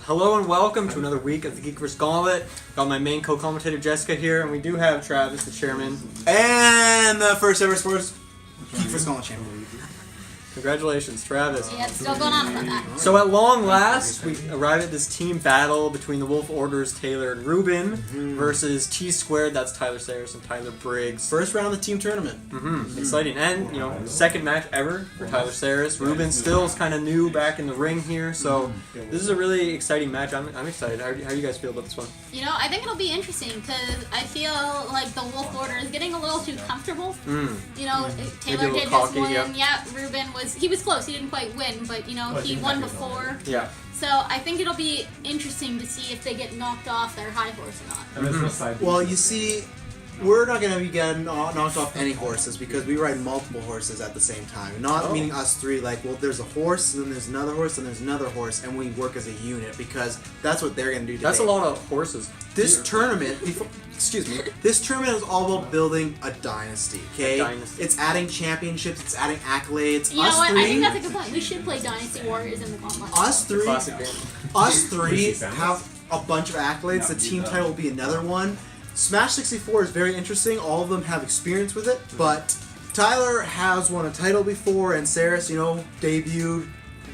Hello and welcome to another week of the GeekVerse Gauntlet. Got my main co-commentator Jessica here, and we do have Travis, the chairman. And the first ever sports GeekVerse Gauntlet champion. Congratulations, Travis. Yeah, it's still going on about that. So at long last, we arrived at this team battle between the Wolf Orders, Taylor and Ruben, versus TSquared, that's Tyler Sarris and Tyler Briggs. First round of the team tournament. Exciting. And, second match ever for Tyler Sarris. Ruben still is kind of new back in the ring here, so this is a really exciting match. I'm excited. How do you guys feel about this one? I think it'll be interesting because I feel like the Wolf Order is getting a little too comfortable. Taylor did cocky, this one. Yeah, Ruben he was close. He didn't quite win, but he won before. Yeah. So I think it'll be interesting to see if they get knocked off their high horse or not. Well, you see, we're not going to be getting knocked off any horses because we ride multiple horses at the same time. Not meaning us three, there's a horse, and then there's another horse, and there's another horse, and we work as a unit because that's what they're going to do today. That's a lot of horses. This tournament, this tournament is all about building a dynasty, okay? It's adding championships, it's adding accolades. You know what? I think that's a good point. We should play Dynasty Warriors in the gauntlet. Us three have a bunch of accolades. The team title will be another one. Smash 64 is very interesting. All of them have experience with it, but Tyler has won a title before, and Sarris, debuted,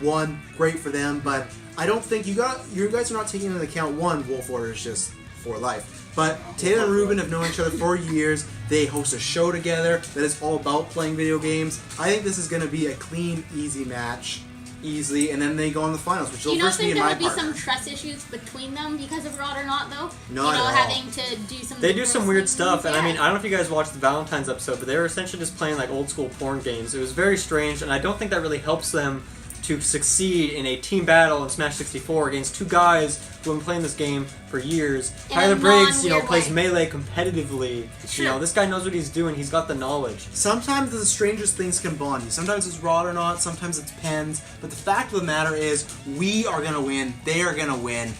won. Great for them, but I don't think you guys are not taking into account Wolf Order is just for life. But Taylor and Ruben have known each other for years. They host a show together that is all about playing video games. I think this is going to be a clean, easy match. Easily, and then they go on the finals, which will first be in my partner. Do you not think there will be some trust issues between them because of Rod or not, though? No, having to do some. They do some weird stuff, and I mean, I don't know if you guys watched the Valentine's episode, but they were essentially just playing like old school porn games. It was very strange, and I don't think that really helps them to succeed in a team battle in Smash 64 against two guys who have been playing this game for years. Tyler Briggs, plays Melee competitively. Sure. This guy knows what he's doing. He's got the knowledge. Sometimes the strangest things can bond you. Sometimes it's Rod or not. Sometimes it's pens. But the fact of the matter is, we are gonna win. They are gonna win.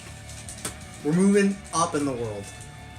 We're moving up in the world.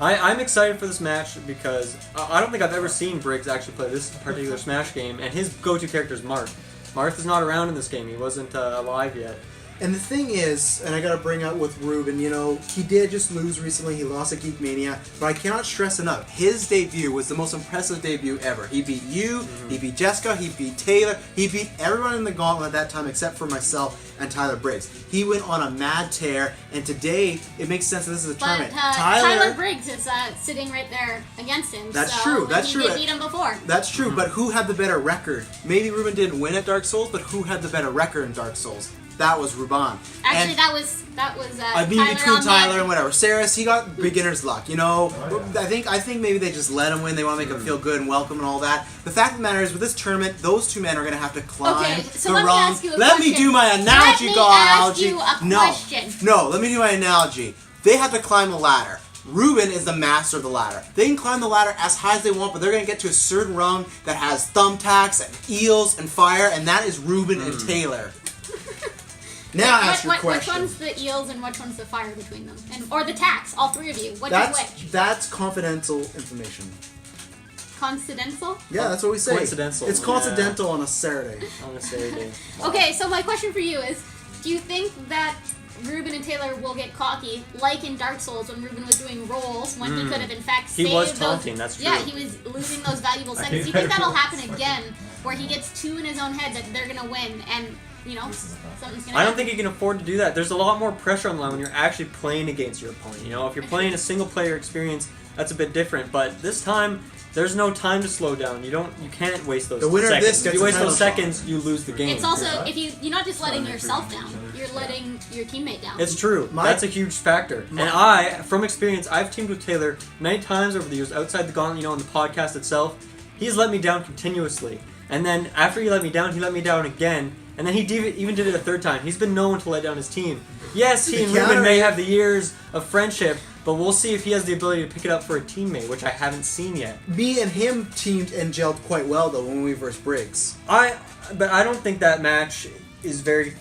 I'm excited for this match because I don't think I've ever seen Briggs actually play this particular Smash game, and his go-to character is Marth. Marth is not around in this game. He wasn't alive yet. And the thing is, and I gotta bring up with Ruben, he did just lose recently. He lost at Geek Mania, but I cannot stress enough, his debut was the most impressive debut ever. He beat you, he beat Jessica, he beat Taylor, he beat everyone in the gauntlet at that time except for myself and Tyler Briggs. He went on a mad tear, and today it makes sense that this is a tournament. Tyler Briggs is sitting right there against him. That's true. That's true. He did beat him before. That's true. But who had the better record? Maybe Ruben didn't win at Dark Souls, but who had the better record in Dark Souls? That was Ruben. Actually, that was I mean, between Tyler and whatever. Sarris, he got beginner's luck. I think maybe they just let him win. They want to make him feel good and welcome and all that. The fact of the matter is, with this tournament, those two men are going to have to climb so the let me ask you a Let question. me do my analogy, question. No, let me do my analogy. They have to climb the ladder. Ruben is the master of the ladder. They can climb the ladder as high as they want, but they're going to get to a certain rung that has thumbtacks and eels and fire, and that is Ruben and Taylor. Now ask your question. Which one's the eels and which one's the fire between them? Or the tax, all three of you. Which is which? That's confidential information. Coincidental? Yeah, that's what we say. Coincidental. It's coincidental on a Saturday. On a Saturday. Okay, so my question for you is, do you think that Ruben and Taylor will get cocky, like in Dark Souls when Ruben was doing rolls, when he could have in fact saved He was taunting, that's true. Yeah, he was losing those valuable seconds. Do you think that'll happen again, where he gets two in his own head that they're going to win, and something's going to happen? I don't think he can afford to do that. There's a lot more pressure on the line when you're actually playing against your opponent. If you're playing a single-player experience, that's a bit different. But this time, there's no time to slow down. You can't waste those seconds. The winner of this if you waste those seconds, you lose the game. It's also, you're not just letting yourself down, you're letting your teammate down. It's true. That's a huge factor. And from experience, I've teamed with Taylor many times over the years outside the gauntlet, on the podcast itself. He's let me down continuously. And then after he let me down again. And then he even did it a third time. He's been known to let down his team. Yes, he and Ruben may have the years of friendship, but we'll see if he has the ability to pick it up for a teammate, which I haven't seen yet. Me and him teamed and gelled quite well, though, when we versed Briggs. But I don't think that match is very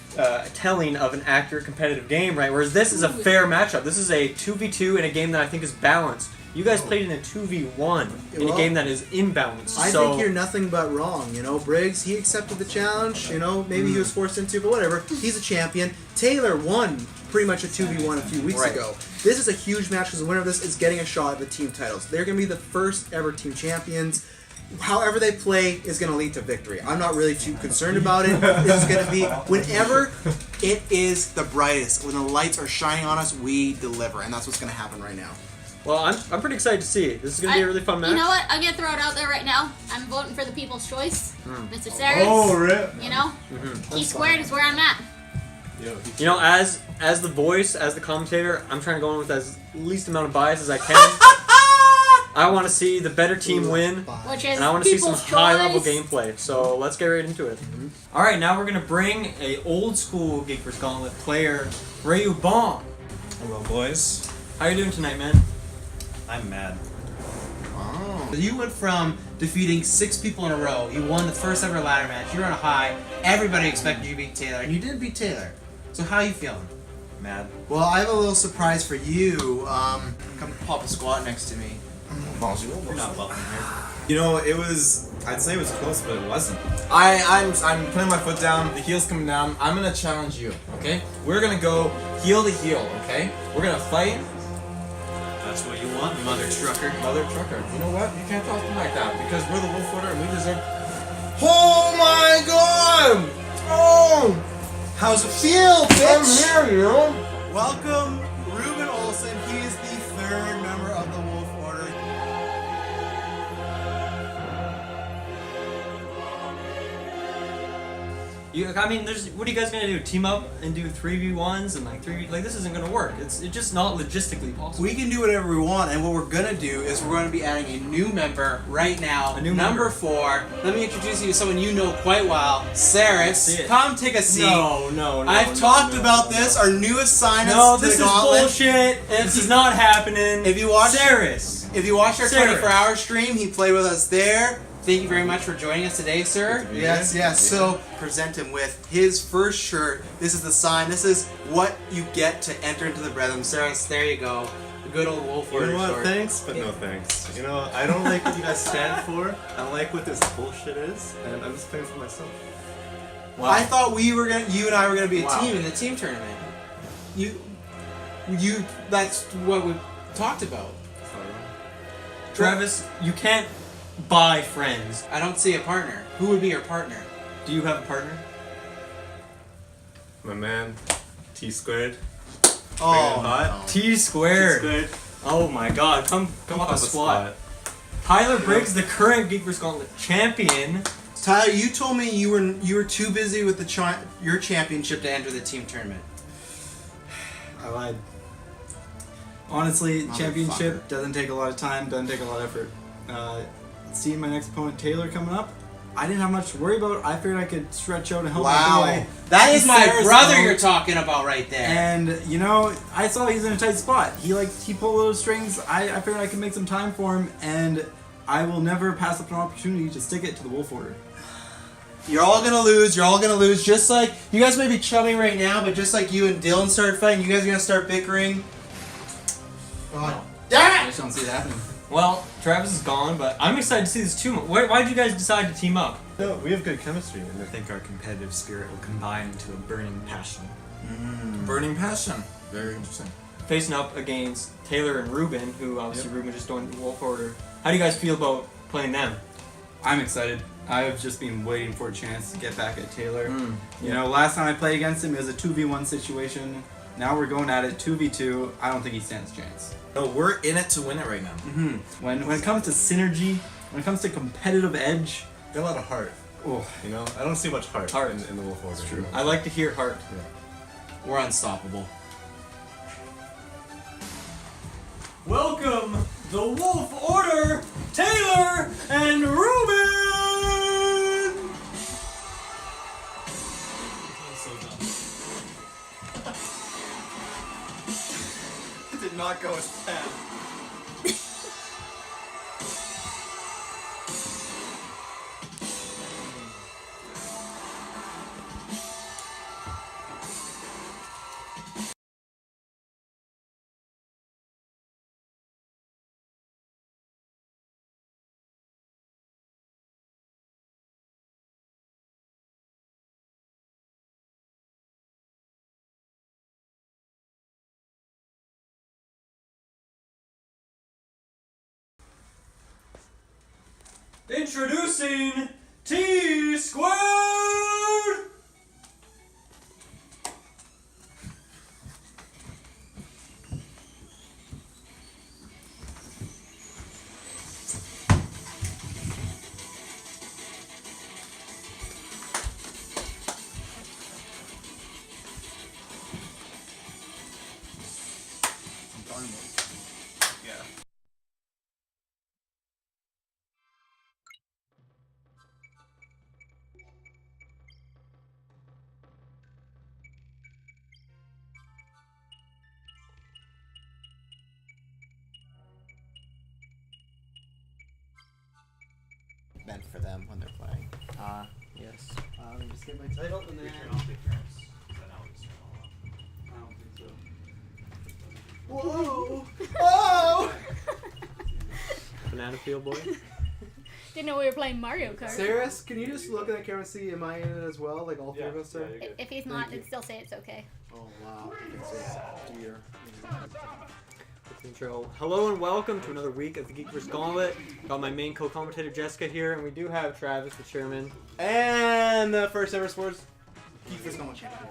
telling of an accurate competitive game, right? Whereas this is a fair matchup. This is a 2v2 in a game that I think is balanced. You guys played in a 2v1 in a game that is imbalanced. I think you're nothing but wrong. You know, Briggs, he accepted the challenge. You know, maybe he was forced into, but whatever. He's a champion. Taylor won pretty much a 2v1 a few weeks ago. This is a huge match because the winner of this is getting a shot at the team titles. They're going to be the first ever team champions. However they play is going to lead to victory. I'm not really too concerned about it. This is going to be, whenever it is the brightest, when the lights are shining on us, we deliver. And that's what's going to happen right now. Well, I'm pretty excited to see it. This is going to be a really fun match. You know what? I'm going to throw it out there right now. I'm voting for the people's choice. Mr. Sarris. Oh, rip. You know? TSquared is where I'm at. You know, as the voice, as the commentator, I'm trying to go in with as least amount of bias as I can. I want to see the better team win, Which is and I want to see some people's high-level choice. gameplay. So let's get right into it. All right, now we're gonna bring a old-school GeekVerse Gauntlet player, Ryu Bong. Hello, boys. How you doing tonight, man? I'm mad. Oh. You went from defeating 6 people in a row. You won the first ever ladder match. You were on a high. Everybody expected you to beat Taylor, and you didn't beat Taylor. So how are you feeling? Mad. Well, I have a little surprise for you. Come pop a squat next to me. You're not welcome here. You know, I'd say it was close, but it wasn't. I'm putting my foot down, the heel's coming down. I'm gonna challenge you, okay? We're gonna go heel to heel, okay? We're gonna fight. That's what you want, mother trucker. Mother trucker. You know what? You can't talk to me like that because we're the wolf order and we deserve. Oh my god! Oh! How's it feel, bitch? I'm here, you know? Welcome, Ruben Olsen. He is the 3rd member of the Wolf Order. I mean, what are you guys gonna do? Team up and do 3v1s and like this isn't gonna work. It's just not logistically possible. We can do whatever we want, and what we're gonna do is we're gonna be adding a new member right now. A new number member. 4. Let me introduce you to someone you know quite well, See Sarris. it. Come take a seat. No. I've talked about this. Our newest sign-ups No, to this the is gauntlet. bullshit. This is not happening. If you watch Sarris. If you watched our Sarris. 24-hour stream, he played with us there. Thank you very much for joining us today, sir. Yes. So present him with his first shirt. This is the sign. This is what you get to enter into the Brethren. Sarris, there you go. The good old wolf You order know what? short. Thanks, but no thanks. You know, I don't like what you guys stand for. I don't like what this bullshit is, and I'm just playing for myself. Wow. I thought you and I were gonna be a Team team. in the team tournament. You. That's what we talked about. Travis, you can't buy friends. I don't see a partner. Who would be your partner? Do you have a partner? My man, TSquared. Oh, hot. TSquared. T-squared. Oh my god, come up a squat. Tyler Briggs, the current GeekVerse Gauntlet champion. Tyler, you told me you were too busy with your championship To enter the team tournament. I lied. Honestly, Motherfucker. championship doesn't take a lot of time, doesn't take a lot of effort. Seeing my next opponent, Taylor, coming up, I didn't have much to worry about. I figured I could stretch out and help Wow. my boy. That is my Sarris brother out. you're talking about right there. And, you know, I saw he's in a tight spot. He pulled those strings. I figured I could make some time for him, and I will never pass up an opportunity to stick it to the Wolf Order. You're all gonna lose. You're all gonna lose. Just like you guys may be chumming right now, but just like you and Dylan started fighting, you guys are gonna start bickering. God damn I it! just don't see it happening. Well, Travis is gone, but I'm excited to see this too. Why did you guys decide to team up? No, we have good chemistry, and I think our competitive spirit will combine into a burning passion. Burning passion. Very interesting. Facing up against Taylor and Ruben, who obviously Ruben just joined the Wolf Order. How do you guys feel about playing them? I'm excited. I've just been waiting for a chance to get back at Taylor. You know, last time I played against him, it was a 2v1 situation. Now we're going at it 2v2. I don't think he stands a chance. No, we're in it to win it right now. When it comes to synergy, when it comes to competitive edge, got a lot of heart. oh, You know, I don't see much heart, Heart. in the Wolf Order. It's true. you know? I like to hear heart. We're unstoppable. Welcome, the Wolf Order, Taylor and Ruben! Did not go as planned. Introducing TSquared! Meant for them when they're playing. Yes. Let me just get my title and then. I don't think so. Whoa! Oh! Banana Peel Boy. Didn't know we were playing Mario Kart. Sarris, can you just look at that camera and see, am I in it as well? Like all three of us are? If he's not, Thank you. it'd still say it's okay. Oh wow. It's a deer. Intro. Hello and welcome to another week of the GeekVerse Gauntlet. Got my main co-commentator Jessica here, and we do have Travis, the chairman. And the first ever sports GeekVerse Gauntlet champion.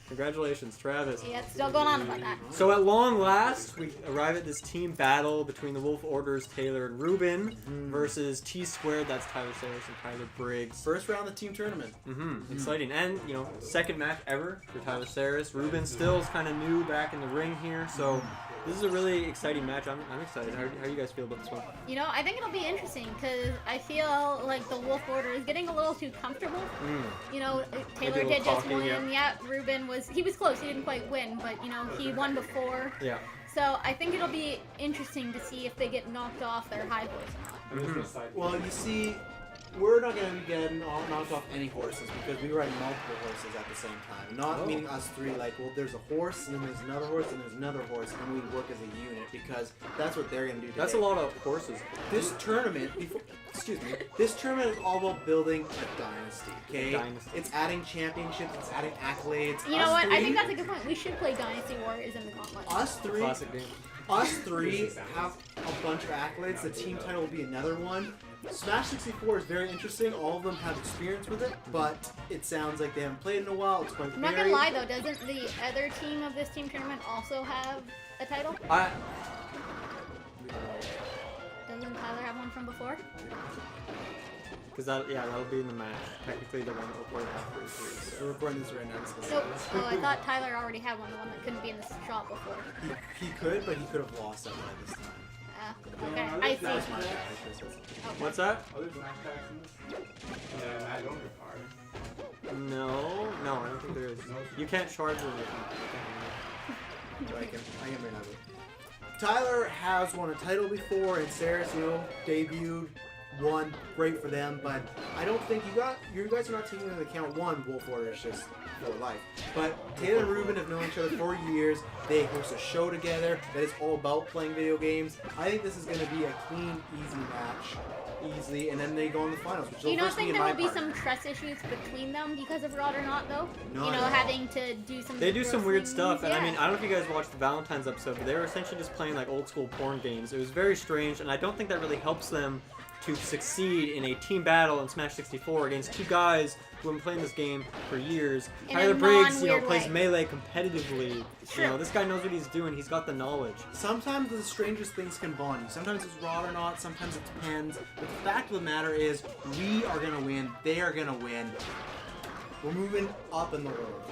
Congratulations, Travis. Yeah, it's still going on about that. So at long last, we arrive at this team battle between the Wolf Orders, Taylor and Ruben, versus TSquared, that's Tyler Sarris and Tyler Briggs. First round of the team tournament. Exciting. And, you know, second match ever for Tyler Sarris. Ruben still is kind of new back in the ring here, so this is a really exciting match. I'm excited. How do you guys feel about this one? You know, I think it'll be interesting because I feel like the Wolf Order is getting a little too comfortable. You know, Taylor Maybe a did little just cocky, win. Yeah, Ruben was close. He didn't quite win, but you know, he won before. Yeah. So I think it'll be interesting to see if they get knocked off their high horse or not. Well, you see, we're not going to be getting knocked off any horses because we ride multiple horses at the same time. Not meaning us three, like, well, there's a horse, and then there's another horse, and there's another horse, and we work as a unit because that's what they're going to do today. That's a lot of horses. This tournament, this tournament is all about building a dynasty, okay? Dynasty. It's adding championships, it's adding accolades. You know what? I think that's a good point. We should play Dynasty Warriors in the Gauntlet. Us three, Classic game. Us three have a bunch of accolades. The team title will be another one. Smash 64 is very interesting. All of them have experience with it, but it sounds like they haven't played in a while. It's quite I'm not gonna lie though, doesn't the other team of this team tournament also have a title? Doesn't Tyler have one from before? Because that'll be in the match. Technically, the one that recorded after. We're recording this right now. Nope. Oh, I thought Tyler already had one, the one that couldn't be in the shop before. He could, but he could have lost that one this time. Okay, I That was see. my bad. What's that? Oh, there's Max Packs in this? Yeah, I don't require. No, I don't think there is. You can't charge it. I can bring that up. Tyler has won a title before, and Sarris, you know, debuted, won. Great for them, but I don't think you guys are not taking into account one, Wolf Order is just for life. But Taylor and Ruben have known each other for years. They host a show together that is all about playing video games. I think this is going to be a clean, easy match. Easily, and then they go in the finals. Which Do you will not first be think in there my would be partner. some trust issues between them because of Rod or not, though? No, you know, no. having to do some. They do some weird gross stuff, things. and I mean, I don't know if you guys watched the Valentine's episode, but they were essentially just playing like old school porn games. It was very strange, and I don't think that really helps them to succeed in a team battle in Smash 64 against two guys who have been playing this game for years. In Tyler a Briggs, non-weird plays way. Melee competitively. Sure. You know, this guy knows what he's doing. He's got the knowledge. Sometimes the strangest things can bond you. Sometimes it's Rod or not. Sometimes it depends. But the fact of the matter is, we are gonna win. They are gonna win. We're moving up in the world.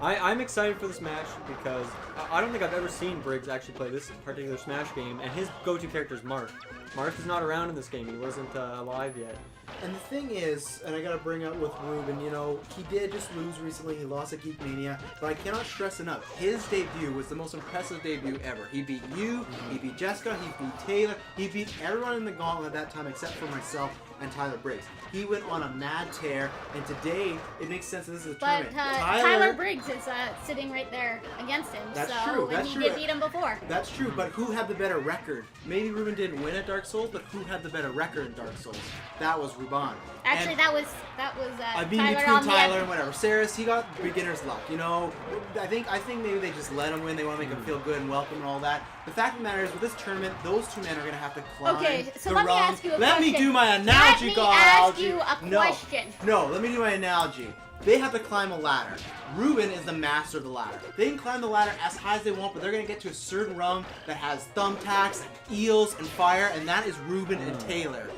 I'm excited for this match because I don't think I've ever seen Briggs actually play this particular Smash game, and his go-to character is Marth. Marth is not around in this game. He wasn't alive yet. And the thing is, and I gotta bring up with Ruben, you know, he did just lose recently. He lost at Geek Mania, but I cannot stress enough, his debut was the most impressive debut ever. He beat you, he beat Jessica, he beat Taylor, he beat everyone in the gauntlet at that time except for myself and Tyler Briggs. He went on a mad tear, and today it makes sense that this is a But tournament. Tyler Briggs is sitting right there against him. That's so, true, and that's he true. did beat him before. That's true, but who had the better record? Maybe Ruben didn't win at Dark Souls, but who had the better record in Dark Souls? That was Ruben. on. Actually, And that was I mean, Tyler between on Tyler the and whatever, Sarris, he got beginner's luck. You know, I think maybe they just let him win. They want to make him feel good and welcome and all that. The fact of the matter is, with this tournament, those two men are gonna have to climb Okay, so the let me rungs. ask you a Let me question. do my analogy, Let me God. ask you a question. No, let me do my analogy. They have to climb a ladder. Ruben is the master of the ladder. They can climb the ladder as high as they want, but they're gonna get to a certain rung that has thumbtacks, eels, and fire, and that is Ruben and Taylor.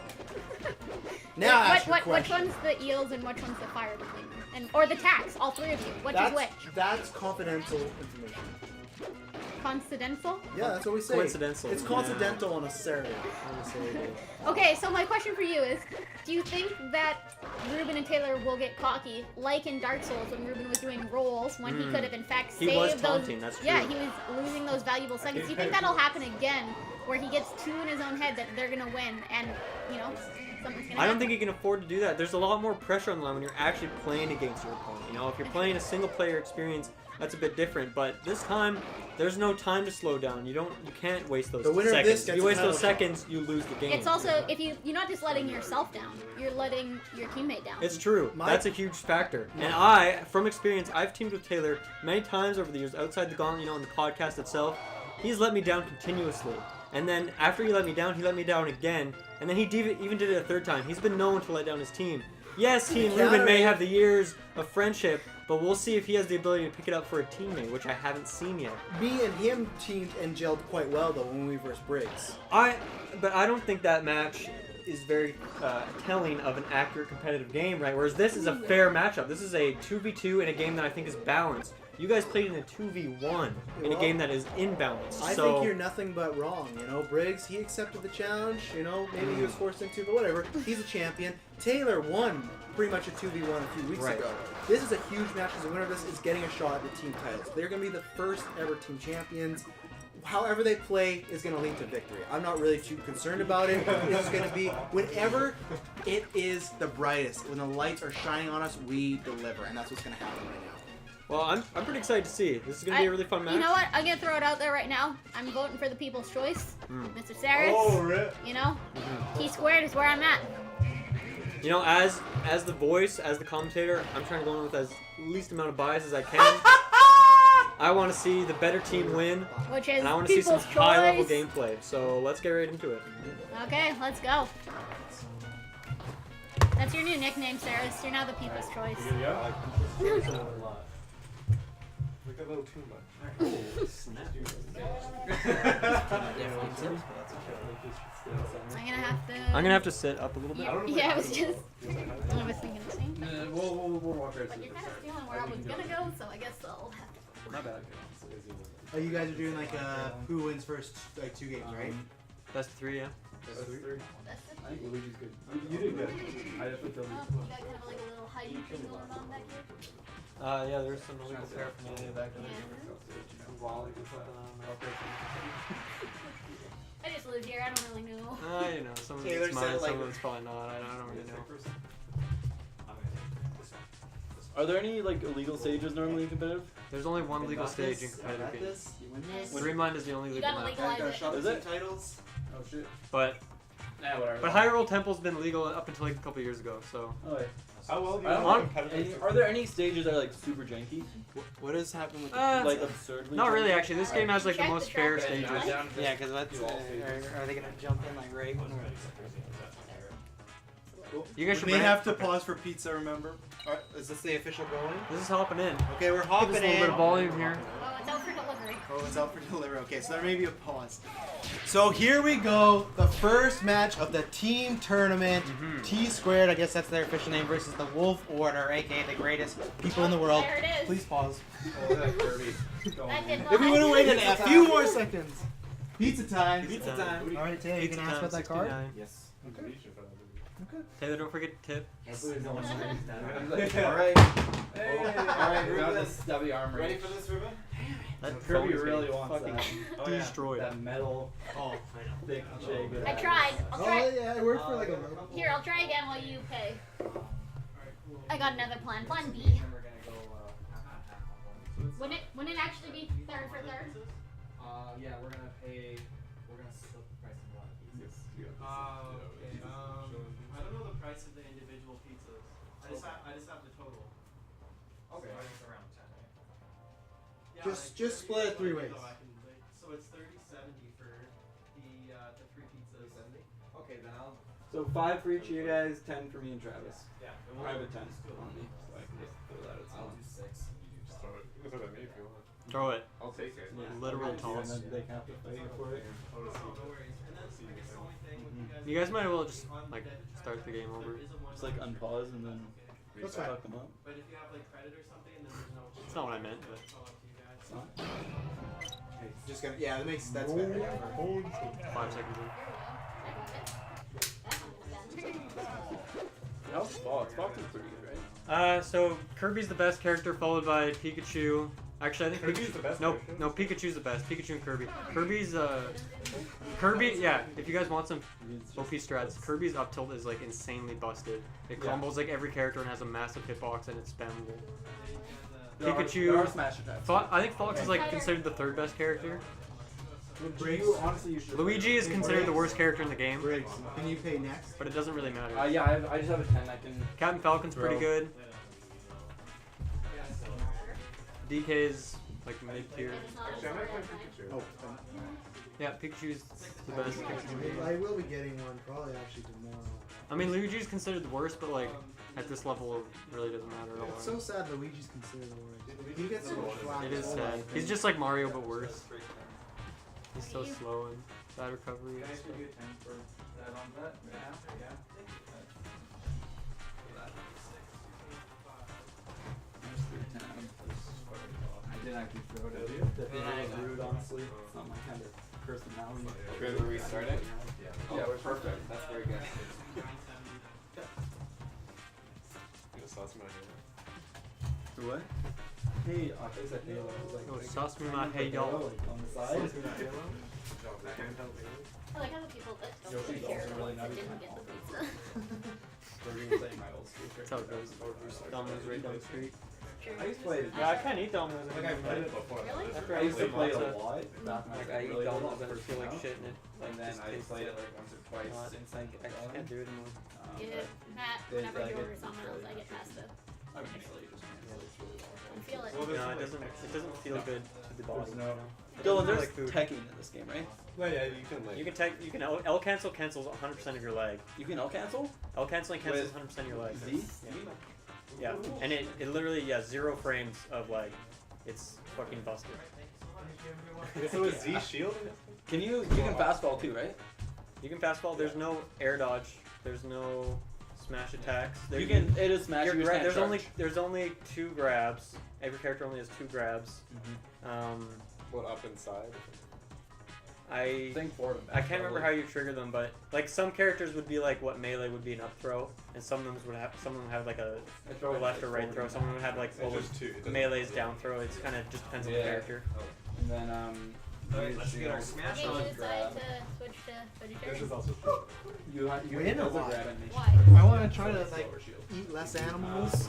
Now ask your which question. one's the eels and which one's the fire between them? And or the tax, all three of you. Which is which? That's confidential information. Coincidental? Yeah, that's what we say. Coincidental. It's coincidental on a Saturday. Okay, so my question for you is, do you think that Ruben and Taylor will get cocky, like in Dark Souls when Ruben was doing rolls, when he could have in fact saved He was those... taunting, that's true. Yeah, he was losing those valuable seconds. Do you think that'll happen again, where he gets two in his own head that they're gonna win, and, you know, something's gonna happen? I don't think he can afford to do that. There's a lot more pressure on the line when you're actually playing against your opponent. You know, if you're playing a single player experience, that's a bit different. But this time, there's no time to slow down. You can't waste those The winner of seconds. this If gets you a waste those title shot. seconds, you lose the game. It's also, if you're not just letting yourself down, you're letting your teammate down. It's true. My- That's a huge factor. And I, from experience, I've teamed with Taylor many times over the years outside the gauntlet, you know, in the podcast itself. He's let me down continuously. And then after he let me down again. And then he even did it a third time. He's been known to let down his team. Yes, he and Ruben may have the years of friendship, but we'll see if he has the ability to pick it up for a teammate, which I haven't seen yet. Me and him teamed and gelled quite well though when we versed Briggs. But I don't think that match is very telling of an accurate competitive game, right? Whereas this is a fair matchup. This is a 2v2 in a game that I think is balanced. You guys played in a 2v1 in a game that is imbalanced. I so think you're nothing but wrong, you know. Briggs, he accepted the challenge, you know, maybe he was forced into, but whatever. He's a champion. Taylor won pretty much a 2v1 a few weeks Right. ago. This is a huge match because the winner of this is getting a shot at the team titles. They're going to be the first ever team champions. However they play is going to lead to victory. I'm not really too concerned about it. It's going to be whenever it is the brightest, when the lights are shining on us, we deliver, and that's what's going to happen right now. Well, I'm pretty excited to see. This is going to be a really fun match. You know what? I'm gonna throw it out there right now. I'm voting for the People's Choice, Mr. Sarris. Oh, rip. You know, TSquared is where I'm at. You know, as the voice, as the commentator, I'm trying to go in with as least amount of bias as I can. I want to see the better team win, Which is and I want to see some People's high-level Choice. gameplay. So let's get right into it. Okay, let's go. That's your new nickname, Sarris. You're now the People's Choice. Like a little too much. I'm I'm gonna have to sit up a little bit. Yeah, I was just. I was thinking the same thing. We'll walk right But you're kind of stealing where I was gonna go, so I guess I'll have to. My bad. Oh, you guys are doing like who wins first, like 2 games, right? Best of 3, yeah. That's the I think Luigi's good. You did good. I definitely feel you got kind of like a little hiding thing going on back here. Yeah, there's some illegal paraphernalia back there. I just live here. I don't really know. You know, some of Taylor it's said, mine, like- some of it's probably not. I don't really know. Are there any like illegal stages normally in competitive? There's only one legal stage in competitive games. this. You win this. Dream Mind is the only You legal gotta map. legalize Got a it. shot at Is team it? titles. Oh shit. But Nah, whatever. but Hyrule Temple's been legal up until like a couple years ago. So Oh, yeah. How well do you I don't know want competitive? Any, are there any stages that are like super janky? What has happened with Like absurdly? not really janky? actually. This game has like the Check most the fair track record. stages. Yeah, because that's. Are they gonna jump in like right when You guys should we brand- have to pause for pizza, remember? Alright, is this the official going? This is hopping in. Okay, we're Give hopping us a little bit of in. volume here. Oh, it's out for delivery. Oh, it's out for delivery. Okay, so there may be a pause. So here we go. The first match of the team tournament. TSquared, I guess that's their official name, versus the Wolf Order, aka the greatest people in the world. There it is. Please pause. Oh, that's dirty. That did If we would have waited a Pizza few time. more seconds. Pizza time. Pizza time. Alright, Taylor, you Pizza can ask time, about that card? 69. Yes. Taylor, don't forget to tip. Alright. Alright, grab this W armor. Ready for this, Ruben? That Kirby phone is really getting wants fucking that. destroyed. That metal Oh, thick jig. I tried. I'll try. yeah, it worked for like a minute. Here, I'll try again while you pay. I got another plan. Plan B. Wouldn't it actually be third for third? Yeah, we're gonna pay. We're gonna split the price of one piece. Okay. I don't know the price of the individual pizzas. I just have the total. Okay. So around 10, yeah, Just split it 3 ways. So it's 30-70 for the 3 pizzas. Okay, then I'll. So 5 for each of you guys, 10 for me and Travis. Yeah. I have a 10 on me, so I can just throw that at I'll someone. do 6. Just throw it. You can throw it at me if you want. Throw it. I'll take it. Literal And toss. then they can have to fight for it. No worries. And then I guess the only thing with You guys might as well just like start the game over. Just like unpause and then That's fuck them up. But if you have like credit or something, then there's no. That's not what I meant, but It's all up to you guys. It's not. Okay, just gonna that's better. Yeah, for- 5 seconds in. How's Fox? Fox is pretty good, right? So Kirby's the best character, followed by Pikachu. Actually, I think Kirby's the best No, character? no, Pikachu's the best. Pikachu and Kirby. Kirby. Yeah, if you guys want some OP strats, Kirby's up tilt is like insanely busted. It combos like every character and has a massive hitbox and it's spammable. Pikachu. There are smash attacks. I think Fox is like considered the 3rd best character. Honestly, you should. Luigi is considered the worst character in the game, Briggs, can you pay next? but it doesn't really matter. Yeah, I just have a 10. I can. Captain Falcon's pretty Bro. good. DK's like mid tier. Actually, I might play Pikachu. Oh, Yeah, Pikachu's the best character in the game. I will be getting one probably actually tomorrow. I mean, Luigi's considered the worst, but like at this level, it really doesn't matter at all. It's so sad Luigi's considered the worst. He gets so much flack. It is sad. He's just like Mario, but worse. He's so slow and bad recovery. Guys, should do a 10 for that on that? Yeah. Just do a 10. I did actually throw it at you. That was rude, honestly. It's not my kind of personality. Should we restart it? Yeah, we're perfect. That's very good. You just saw somebody here. What? Hey, I think that Halo was like. Oh, sauce me my hey y'all. Like on the side. I like how the people that don't Yoshi's take care also of really the ones that nice. didn't get the pizza. We're gonna say my old school. That's how it goes. Domino's right down the street. I used to play it. Yeah, I can't eat Domino's Like I've played it before. Really? After I used to play it a pizza, lot. Back when like was I eat really little, Domino's and I first feel like came out. shit, and it like And then just I tastes played it like like once or twice. it's like I just can't do it anymore. Yeah, Matt, They whenever like you it, order it's something really else, I get nice. pasta. I mean, it's really just it's really I feel it. Well, there's No, some, it doesn't feel good to the body. There's no- You know? It Dylan, doesn't feel there's like food. teching in this game, right? Well, yeah, you can like. You can L cancel cancels 100% of your leg. You can L cancel? L canceling cancels With 100% of your leg. Z? Yeah, and it literally 0 frames of leg. It's fucking busted. So is Z shield? Can you can fastball too, right? You can fastball. There's no air dodge. There's no smash attacks. There, You can. It is smash. you're You just gra- can't there's charge. only 2 grabs. Every character only has 2 grabs. What, up inside? I think 4 of them. I can't remember how you trigger them, but like some characters would be like what melee would be an up throw, and some of them would have like a left or right throw. Some of them would have like what just two. It was doesn't- melee's down throw. It's kind of just depends on the Yeah. character. And then Let's get our smash Maybe on. you decide to switch to This vegetarian. is also true. you Win or as a why? grab animation. Why? I want to try to like eat less animals.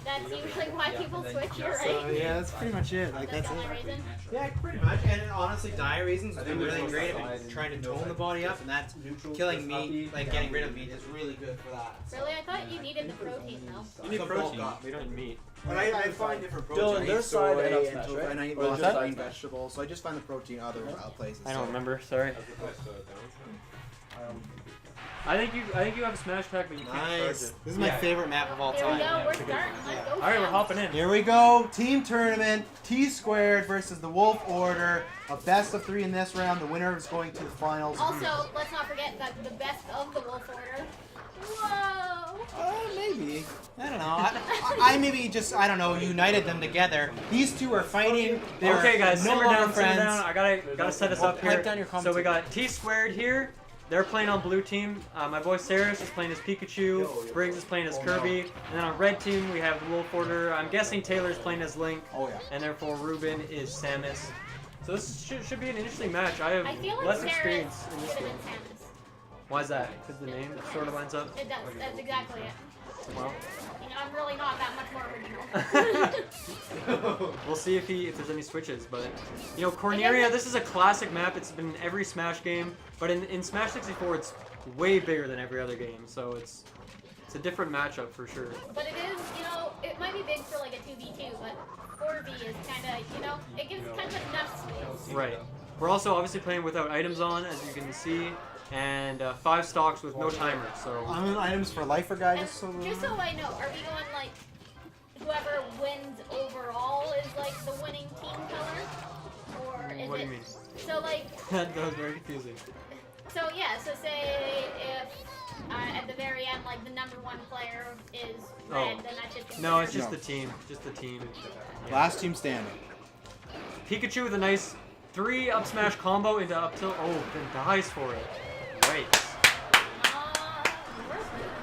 That's usually why people and then switch, you're So right. yeah, that's pretty much it. Like That's that's the only it. reason. Yeah, pretty much. And honestly, diet reasons I have think been there's really no great side at trying to and tone no the body side. up, and that's Neutral, killing just meat, uppy, like down getting rid of beat. meat is really good for that. Really, I thought you needed the protein though. You need So protein. bulk up. We don't need meat. But I find different protein. Dylan, I eat there's side soy and up and smash, tofu, right? and I eat Or lots just of side green smash? vegetables, so I just find the protein other places. I don't so. remember. Sorry. As opposed to downside. I think you have a smash attack, but you can't charge Nice. it. This is my favorite map of all There we time. go, we're starting. Let's go. All right, we're fam. hopping in. Here we go. Team tournament. T-Squared versus the Wolf Order. A best of 3 in this round. The winner is going to the finals. Also, let's not forget that the best of the Wolf Order. Whoa! Maybe. I don't know. I maybe just, I don't know, united them together. These two are fighting. They're Okay, guys, no simmer longer down, friends. simmer down. I gotta set this up Pipe here. down your So we got T-Squared here. They're playing on blue team. My boy Sarris is playing as Pikachu. Briggs is playing as Kirby. And then on red team we have the Wolf Order. I'm guessing Taylor's playing as Link. Oh yeah. And therefore Ruben is Samus. So this should be an interesting match. I I have feel like less Sarah experience in this should game. have been Samus. Why is that? Because the name sort of lines up. It does. That's exactly it. Well, You know, I'm really not that much more original. we'll see if there's any switches. But you know, Corneria, this is a classic map. It's been in every Smash game, but in Smash 64, it's way bigger than every other game. So it's a different matchup for sure. But it is, you know, it might be big for like a 2v2, but 4v is kind of, you know, it gives kind of enough space. Right. We're also obviously playing without items on, as you can see, and 5 stocks with no timer. So I'm in items for lifer guy. And just so I know, are we going like whoever wins overall is like the winning team color, or is what do it? you mean? So like, That was very confusing. so yeah, so say if at the very end, like the #1 player is red, then that's just No, it's just No. the team. Just the team. Yeah. Last team standing. Pikachu with a nice 3 up smash combo into up tilt. Oh, then dies for it. Right.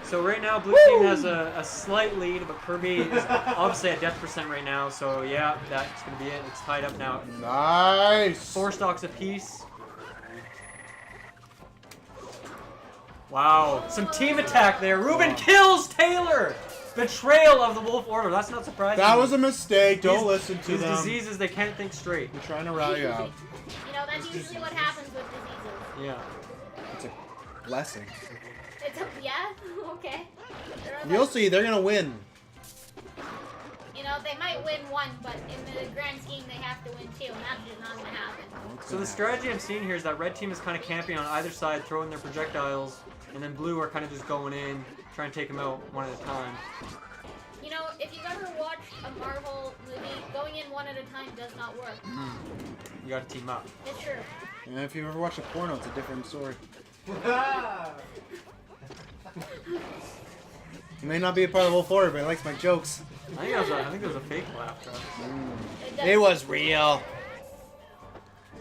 So right now, blue team has a slight lead, but Kirby is obviously at death percent right now. So yeah, that's gonna be it. It's tied up now. Nice. 4 stocks apiece. Wow, some team attack there. Ruben kills Taylor. Betrayal of the Wolf Order. That's not surprising. That was a mistake. Don't These- listen to these them. diseases, they can't think straight. We're trying to rally you out. You know, that's usually what happens with diseases. Yeah. It's a blessing. It's a, yeah, okay. You'll see. They're gonna win. You know, they might win one, but in the grand scheme, they have to win 2, and that's just not gonna happen. So the strategy I'm seeing here is that red team is kind of camping on either side, throwing their projectiles, and then blue are kind of just going in, trying to take them out one at a time. You know, if you've ever watched a Marvel movie, going in one at a time does not work. You gotta team up. It's true. And if you ever watch a porno, it's a different story. He may not be a part of the Wolf Order, but he likes my jokes. I think it was a fake laugh, Travis. It was real.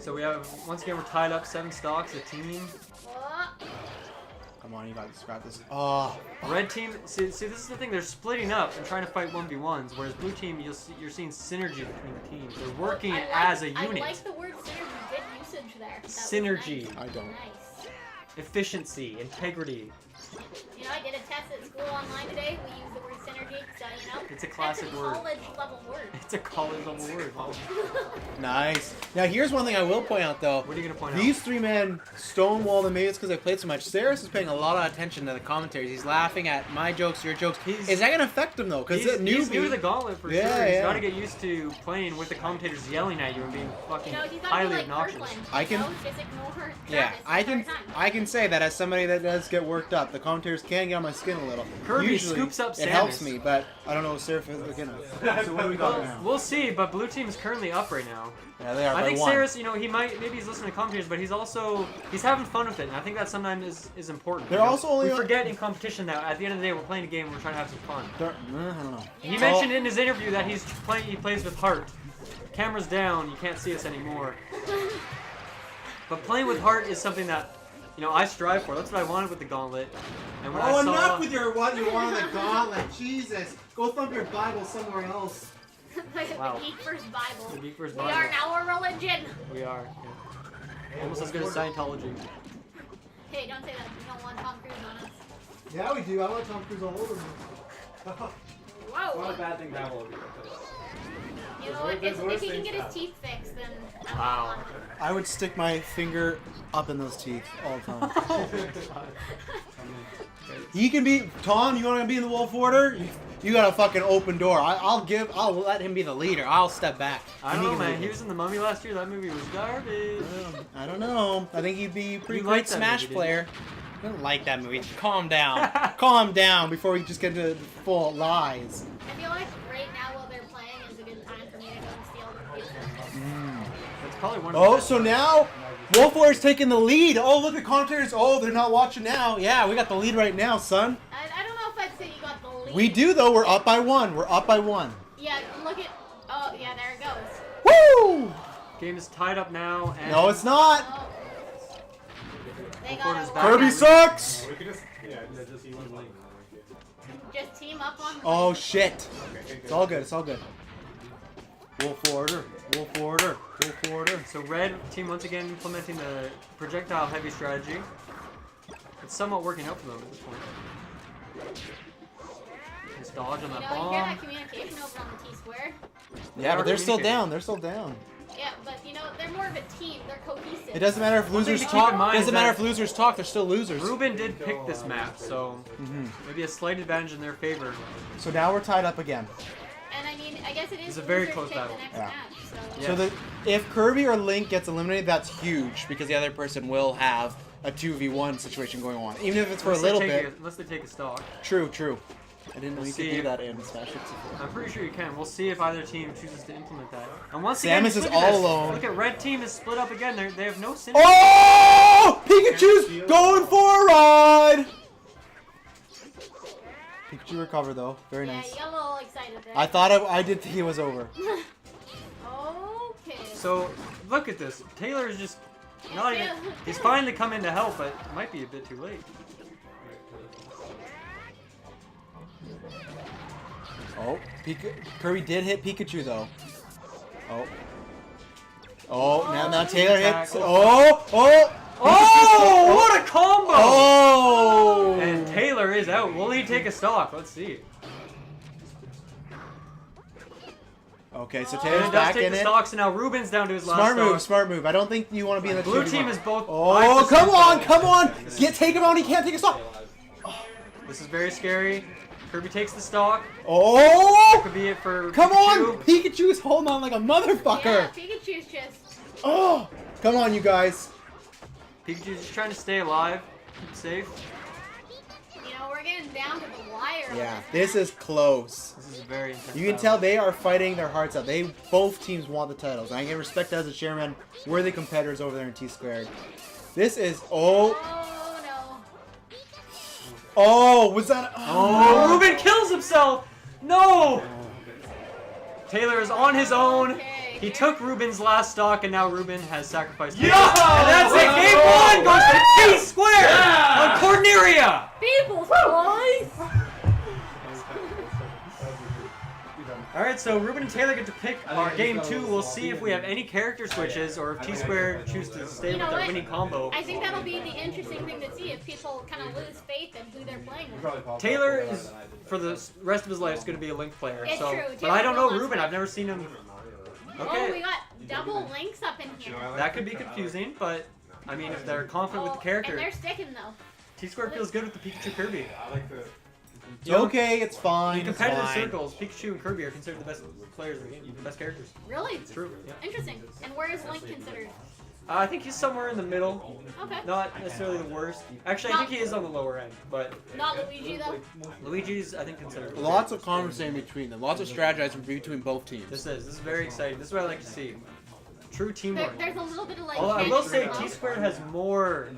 So we have, once again, we're tied up 7 stocks, a team. Oh, Come on, you got this. Oh, Red team, see, this is the thing, they're splitting up and trying to fight 1v1s, whereas blue team, you're seeing synergy between the teams. They're working I like, as a I unit. like the word synergy. Good usage there. That was Synergy. nice. I don't. Nice. Efficiency, integrity. You know, I did a test at school online today. We used the word synergy, so you know. It's a classic that's a word. college level word. It's a college level word. Wow. nice. Now here's one thing I will point out though. What are you gonna point These 3 men stonewalled, and maybe it's because I played so much. Sarris is paying a lot of attention to the commentaries. He's laughing at my jokes, your jokes. Is that gonna affect him though? out? Because He's new newbie. to the gauntlet for Yeah, sure. He's yeah. gotta get used to playing with the commentators yelling at you and being fucking You know, he's highly gotta be like obnoxious. Kirkland. I can- You know, just ignore Yeah, Travis I the can entire time. I can say that as somebody that does get worked up. The commentators can get on my skin a little. Kirby Usually, scoops up it helps Samus. me, but I don't know if Sarris is gonna. So what do we got now? We'll see, but blue team is currently up right now. Yeah, they are. I by think 1. Sarris, you know, maybe he's listening to commentators, but he's having fun with it, and I think that sometimes is important. They're you know? also only we on- forget in competition that at the end of the day we're playing a game, we're trying to have some fun. I don't know. He mentioned in his interview that he plays with heart. Camera's down, you can't see us anymore. But playing with heart is something that, you know, I strive for. That's what I wanted with the gauntlet. And when I saw, enough with your what you want on the gauntlet. Jesus, go thump your Bible somewhere else. Wow. The GeekVerse Bible. The GeekVerse We Bible. are now a religion. We are. Yeah. Almost as good as Scientology. Hey, don't say that. We don't want Tom Cruise on us. Yeah, we do. I want Tom Cruise all over me. Not a Whoa. bad thing to have all of you. You know what? If he can get his teeth fixed, then I'm Wow. on. I would stick my finger up in those teeth all the time. He can be Tom. You want to be in the Wolf Order? You got a fucking open door. I'll let him be the leader. I'll step back. I And don't know, can man. lead He it. was in The Mummy last year. That movie was garbage. I don't know. I think he'd be a pretty You great liked that Smash movie, didn't player. I don't like that movie. Calm down. Calm down before we just get into full lies. I feel like right now while they're playing is a good time for me to go and steal the pizza. That's probably one of Oh, the best so ones. now Wolf Warrior's taking the lead. Oh, look at commentators. Oh, they're not watching now. Yeah, we got the lead right now, son. I don't know if I'd say you got the lead. We do, though. We're up by 1. We're up by 1. Yeah, look at. Oh, yeah, there it goes. Woo! Game is tied up now. And No, it's not. Oh. They Quarters got back. Kirby sucks. We could just, just use one link. Just team up on. Oh, shit. It's all good. It's all good. Wolf Order. Wolf Order. Wolf Order. So red team once again implementing the projectile heavy strategy. It's somewhat working out for them at this point. Just dodge on You that know, bomb. you hear that communication over on the TSquared? Yeah, but they're still communicating. down. They're still down. Yeah, but you know, they're more of a team. They're cohesive. It doesn't matter if losers to keep talk. in mind Doesn't is matter that if losers talk. They're still losers. Ruben did pick this map, so maybe a slight advantage in their favor. So now we're tied up again. And I mean, I guess it is It's a very losers close pick battle. the next Yeah. match. So. Yeah. So that if Kirby or Link gets eliminated, that's huge because the other person will have a 2v1 situation going on, even if it's for a little bit. Unless they take a stock. True, true. I didn't know We'll you could see do if- that in Smash 64. I'm pretty sure you can. We'll see if either team chooses to implement that. And once Samus again, is look at all this. alone. Look at red team is split up again. They have no synergy. Oh! Pikachu's going for a ride! Pikachu recovered though. Very Yeah, nice. you got a little excited there. I thought I did think it was over. Okay. So look at this. Taylor is just not even. He's fine to come in to help, but it might be a bit too late. Oh, Kirby did hit Pikachu though. Oh. Oh, now Taylor hits. Oh! Oh! Oh! What a combo! Oh! And Taylor is out. Will he take a stock? Let's see. Okay, so Taylor Taylor's does back take in the it. stocks, and now Ruben's down to his last Smart move, stock. smart move. I don't think you want to be in the Blue 2v1. team is both. Oh, come on, come on! Take him out. He can't take a stock. This is very scary. Kirby takes the stock. Oh! Could be it for Come Pikachu. on! Pikachu is holding on like a motherfucker. Yeah, Pikachu's just. Oh! Come on, you guys. Pikachu's just trying to stay alive, keep it safe. You know, we're getting down to the wire. Yeah, this is close. This is a very intense. You can tell they are fighting their hearts out. Both teams want the titles. And I can respect that as a chairman. We're the competitors over there in TSquared. This is Oh no. Oh, was that? Oh, Ruben kills himself! No! Taylor is on his own. Okay, He took Ruben's last stock, and now Ruben has sacrificed. Yo! And that's it. Game one goes to TSquared on Corneria. People's voice. All right, so Ruben and Taylor get to pick our game two. We'll see if we have any character switches or if T-Squared choose to stay You know with their what? winning combo. I think that'll be the interesting thing to see if people kind of lose faith in who they're playing with. Taylor is, for the rest of his life, is going to be a Link player. It's so, true. but Taylor I don't know will Ruben. not I've never seen him. Oh, Okay, we got double links up in here. that could be confusing, but I mean, if they're confident with the And character, they're sticking though. T-Squared feels good with the Pikachu Kirby. It's okay, it's fine. In It's competitive fine. circles, Pikachu and Kirby are considered the best players in the game, the best characters. Really? It's true. Yeah. Interesting. And where is Link considered? I think he's somewhere in the middle. Okay. Not necessarily the worst. Actually, I think he is on the lower end, but Not Luigi though. Luigi's, I think, considered. Lots of conversation between them. Lots of strategizing between both teams. This is very exciting. This is what I like to see. True teamwork. There's a little bit of like. Although I will say tension, T-Squared has more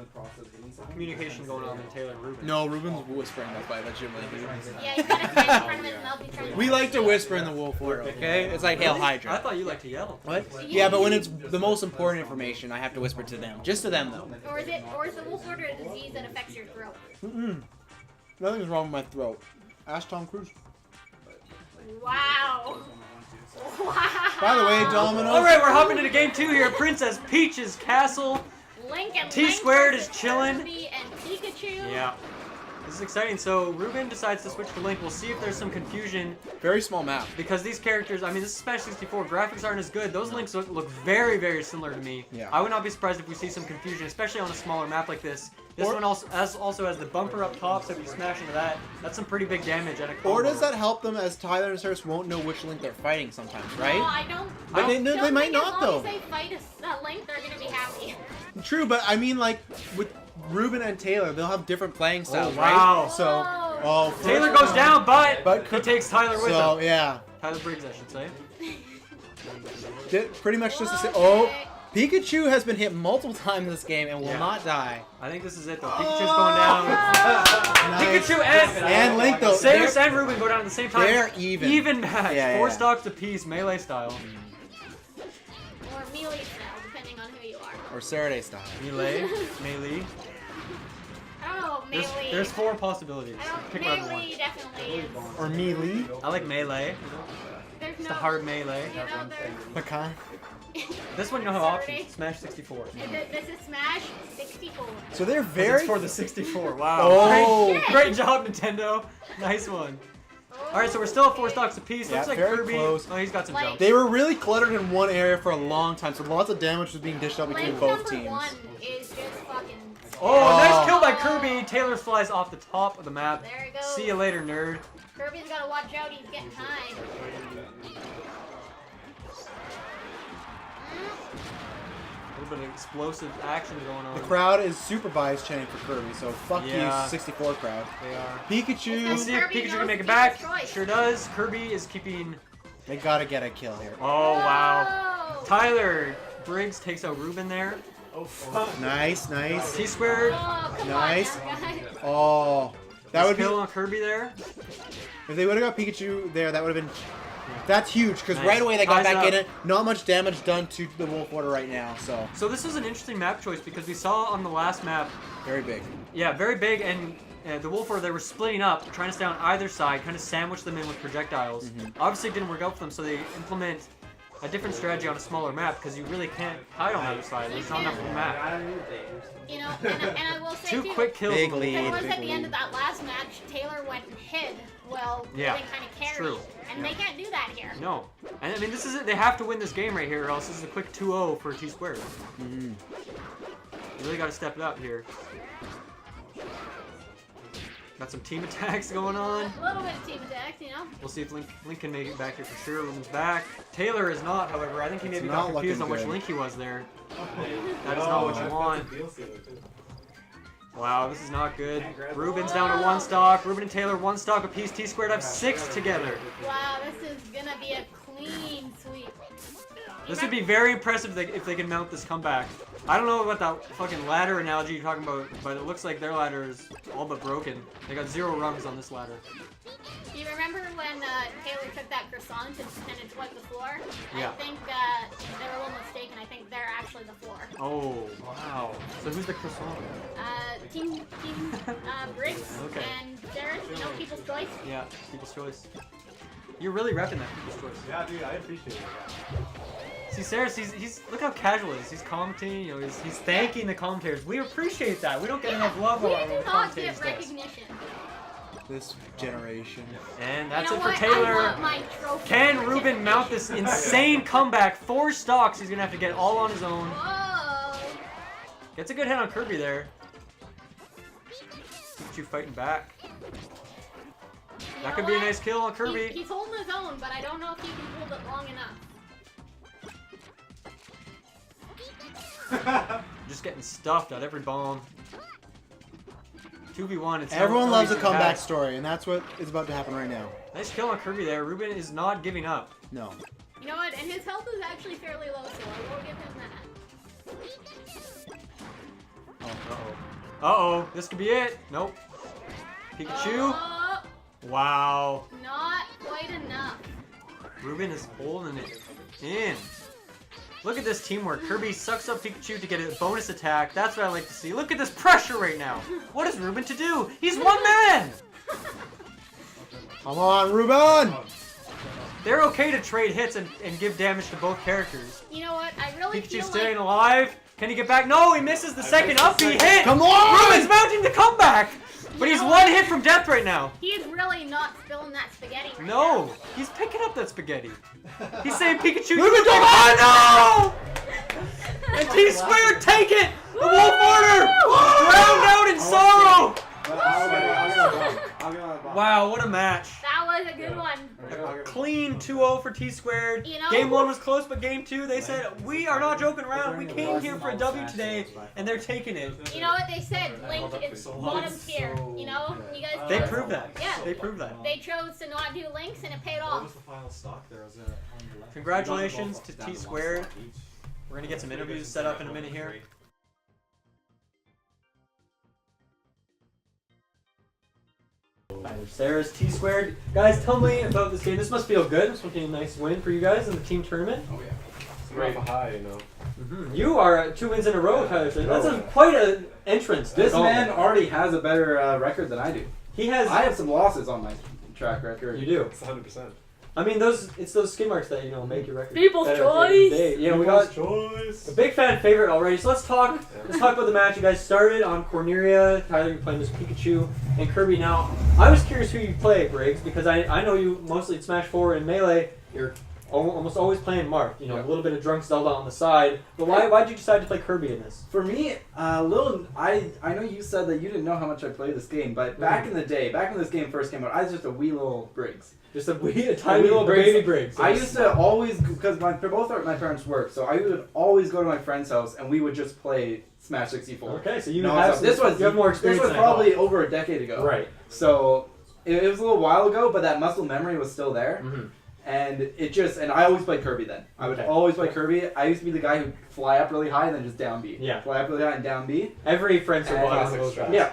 communication going on than Taylor and Ruben. No, Ruben's whispering that by legitimately. Yeah, he's got his hand in front of his mouth. He's trying to. We like to whisper in the wolf order, okay? It's like Hail I Hydra. thought you liked to yell. What? Yeah, but when it's the most important information, I have to whisper to them. Just to them, though. Or is the wolf order a disease that affects your throat? Nothing's wrong with my throat. Ask Tom Cruise. Wow. Wow. By the way, Domino. All right, we're hopping into game two here. Princess Peach's castle. Link and T-Squared Link is versus chilling. Kirby and Pikachu. Yeah. This is exciting. So Ruben decides to switch to Link. We'll see if there's some confusion Very small map. because these characters, I mean, this is Smash 64. Graphics aren't as good. Those Links look very, very similar to me. Yeah. I would not be surprised if we see some confusion, especially on a smaller map like this. This one also has the bumper up top, so if you smash into that, that's some pretty big damage at a combo. Or does that help them as Tyler and Sarris won't know which Link they're fighting sometimes, right? No, I don't. But they don't might think not, though. As long as they fight a Link, they're gonna be happy. True, but I mean, like, with Ruben and Taylor, they'll have different playing styles, wow. right? So, oh, Taylor goes down, but But he takes Tyler with so him. yeah, Tyler Briggs, I should say. pretty much just the same. Okay. Oh, Pikachu has been hit multiple times in this game and will Yeah. not die. I think this is it, though. Pikachu's going down. Nice. Pikachu And Link, though, Samus and Ruben go down at the same time. they're even. Even match. Yeah, 4 yeah. stocks apiece, melee style. Or melee style, depending on who you are. Or Saturday style. Melee. Melee. Oh, melee. There's 4 possibilities. I don't, Pick whatever melee one. definitely is. Or melee. I like melee. There's It's no. the hard melee. You know, there's. Pecan. This one you don't have Saturday. options. Smash 64. This is Smash 64. So they're It's very. for the 64. Wow. Oh. Great job, Nintendo. Nice one. All right, so we're still at 4 stocks apiece. Yeah, Looks like very Kirby. close. Oh, he's got some Like- jumps. They were really cluttered in one area for a long time, so lots of damage was being dished out between Link both number teams. 1 is just fucking. Oh, Oh. nice kill by Kirby. Taylor flies off the top of the map. There he goes. See you later, nerd. Kirby's gotta watch out. He's getting high. A little bit of explosive action going on. The crowd is super biased chanting for Kirby, so fuck Yeah. you, 64 crowd. They are. Pikachu, Let's see if Kirby Pikachu knows can make it to back. keep his choice. Sure does. Kirby is keeping. they gotta get a kill here. Oh wow. Whoa. Tyler Briggs takes out Ruben there. Nice, nice. TSquared. Oh, come Nice. on now, guys. Oh, that would be. Kill on Kirby there. If they would have got Pikachu there, that would have been. That's huge because Nice. right away they got Ties back up. in it. Not much damage done to the Wolf Order right now, so So this is an interesting map choice because we saw on the last map, very big. yeah, very big, and the Wolf Order, they were splitting up, trying to stay on either side, kind of sandwich them in with projectiles. Mm-hmm. Obviously it didn't work out for them, so they implement a different strategy on a smaller map because you really can't hide on either side. There's not enough of a map. You know, and I will say 2 too, quick kills. Big on the lead. there was big at the end lead. of that last match, Taylor went and hid. Well, Yeah, they kind of carried. true. And they can't do that here. No. And I mean, this is it. They have to win this game right here, or else this is a quick 2-0 for TSquared. Mm-hmm. You really got to step it up here. Got some team attacks going on. A little bit of team attacks, you know. We'll see if Link can make it back here for sure. Ruben's back. Taylor is not, however. I think he It's maybe not got confused on looking which good. Link he was there. That is not what you want. Wow, this is not good. Ruben's down to 1 stock. Ruben and Taylor 1 stock apiece. TSquared have 6 together. Wow, this is gonna be a clean sweep. This would be very impressive if they can mount this comeback. I don't know about that fucking ladder analogy you're talking about, but it looks like their ladder is all but broken. They got 0 rungs on this ladder. Do you remember when Taylor took that croissant and pretended to wipe the floor? Yeah. I think they were a little mistaken. I think they're actually the floor. Oh, wow. So who's the croissant? Team Briggs Okay. and Sarris, you know, people's choice. Yeah, People's Choice. You're really repping that People's Choice. Yeah, dude, I appreciate it. See, Sarris, he's look how casual he is. He's commenting, you know, he's thanking the commentators. We appreciate that. We don't get enough love We on our do own not commentators. get recognition. This generation. And that's you know it for what? Taylor. I want my trophy. Can Ruben mount this insane comeback? 4 stocks. He's gonna have to get all on his own. Whoa. Gets a good hit on Kirby there. Pikachu fighting back. You That know could be a what? nice kill on Kirby. He's holding his own, but I don't know if he can hold it long enough. Just getting stuffed at every bomb. 2v1. It's Everyone no loves a easy comeback task. story, and that's what is about to happen right now. Nice kill on Kirby there. Ruben is not giving up. No. You know what? And his health is actually fairly low, so I will give him that. Uh oh. This could be it. Nope. Pikachu. Oh, Wow. not quite enough. Ruben is holding it in. Look at this teamwork. Kirby sucks up Pikachu to get a bonus attack. That's what I like to see. Look at this pressure right now. What is Ruben to do? He's one man. Come on, Ruben! They're okay to trade hits and give damage to both characters. You know what? I really Pikachu feel staying like alive. Can he get back? No, he misses the second up. He hit. Come on! Ruben's mounting the comeback. But he's know 1 what? hit from death right now. he is really not spilling that spaghetti right No, he's picking up that spaghetti. He's saying Pikachu. Ruben, oh no! And TSquared, take it! The Wolf Order! Drowned out in sorrow! Wow, what a match. That was a good one. A clean 2-0 for TSquared. You know- Game 1 was close, but Game 2, they said, we are not joking around. We came here for a W today, and they're taking it. You know what they said? Link is bottom tier. You know? You guys They chose- proved that. Yeah. They proved that. They chose to not do links and it paid What was off. the final stock there? Was it on the left? Congratulations to TSquared. We're going to get some interviews set up in a minute here. Tyler Sarris, TSquared. Guys, tell me about this game. This must feel good. This must be a nice win for you guys in the team tournament. Oh yeah. It's great. High, you know. You are 2 wins in a row, Tyler Sarris. That's quite an entrance. This golf. man already has a better record than I do. He has. I have some losses on my track record. You do. It's 100%. I mean, it's those skin marks that make your record. People's better at the end of choice. the day. Yeah, we got choice. a big fan favorite already. So let's talk. Let's talk about the match. You guys started on Corneria. Tyler, you're playing this Pikachu. and Kirby. Now, I was curious who you play, Briggs, because I know you mostly at Smash 4 and Melee. You're almost always playing Mark. You know, a little bit of Drunk Zelda on the side. But why'd you decide to play Kirby in this? For me, I know you said that you didn't know how much I played this game, but back in the day, back when this game first came out, I was just a wee little Briggs. Just a tiny little baby Briggs. I used to always, because both my parents worked, so I would always go to my friend's house and we would just play Smash 64. Okay, so you you have more experience. This was probably over a decade ago. Right. So it was a little while ago, but that muscle memory was still there. Mm-hmm. And I always played Kirby then. I would always play Kirby. I used to be the guy who'd fly up really high and then just down B. Yeah. Fly up really high and down B. Every friend circle has those. Yeah.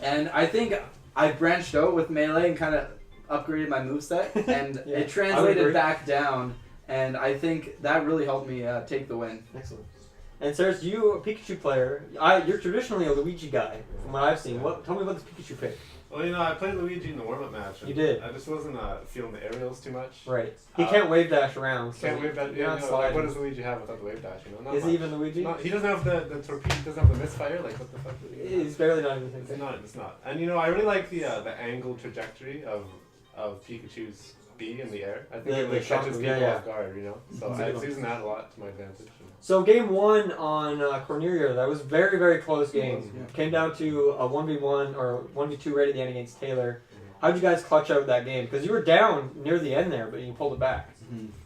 And I think I branched out with Melee and kind of upgraded my moveset, and it translated back down, and I think that really helped me take the win. Excellent. And Sarris, you a Pikachu player. You're traditionally a Luigi guy, from what I've seen. Tell me about this Pikachu pick. Well, you know, I played Luigi in the warm-up match. You did. I just wasn't feeling the aerials too much. Right. He can't wave dash around. So can't wave dash. Yeah, like, what does Luigi have without the wave dash? You know, not Is much. he even Luigi? He doesn't have the torpedo. He doesn't have the misfire. Like, what the fuck? He's barely not even thinking. It's not. And you know, I really like the angled trajectory of Pikachu's B in the air. I think it really catches people off guard. You know, so I was using that a lot to my advantage. So game 1 on Cornelia, that was very, very close game. Came down to a 1v1 or 1v2 right at the end against Taylor. How'd you guys clutch out that game? Because you were down near the end there, but you pulled it back.